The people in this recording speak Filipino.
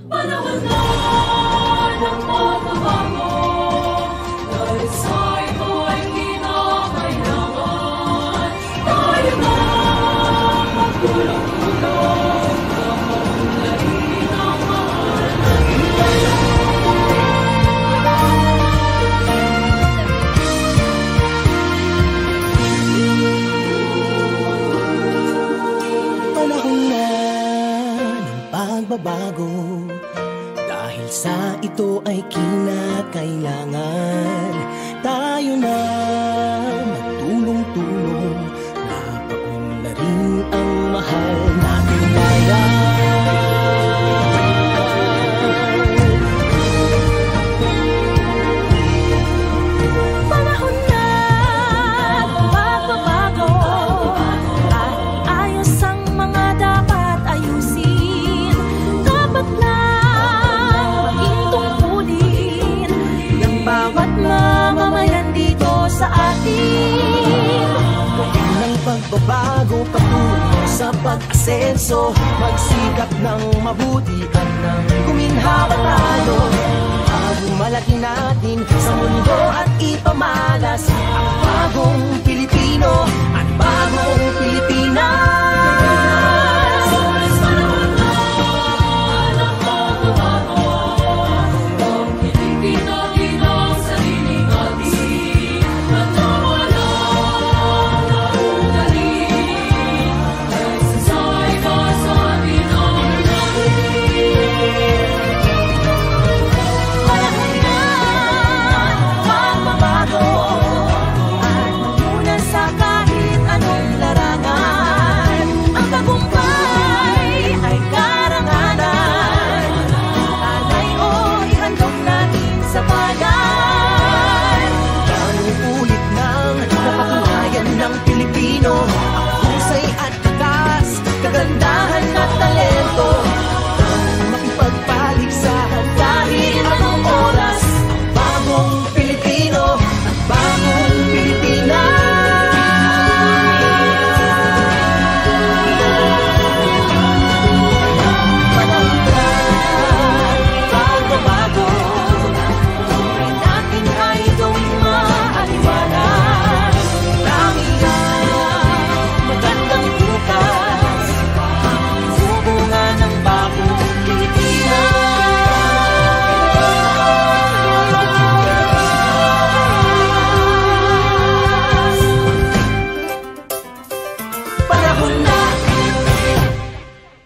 Panahon na ng pagbabago, dahil sa ito ay kinakailangan. Tayo na magtulong-tulong, kapaunlarin ang mahal nating Panahon na ng pagbabago, dahil sa ito ay kinakailangan. Tayo na magtulong-tulong, napaunlarin ang mahal nating bayan. Panahon na ng pagbabago, at iayos ang mga dapat ayusin. Dapat lang maging tungkulin ng bawat mamamayan dito sa atin. Gawin ng pagbabago patungo sa pag-asenso, magsikap ng mabuti at ng guminhawa tayo. Malaki natin sa mundo at ipamalas ang bagong Pilipino at bagong Pilipinas. panahon na ng pagbabago, ang Pilipino din ang sariling atin, at nawalan ng ugali, dahil sa ito sa atin ang Panahon na ng pagbabago, at magmula sa kahit anong larangan, ang tagumpay ay karangalan. Alay o ihandog natin sa bayan. Ang ulit ng napatunayan ng Pilipino, ang husay at tatas, kagandahan at talento.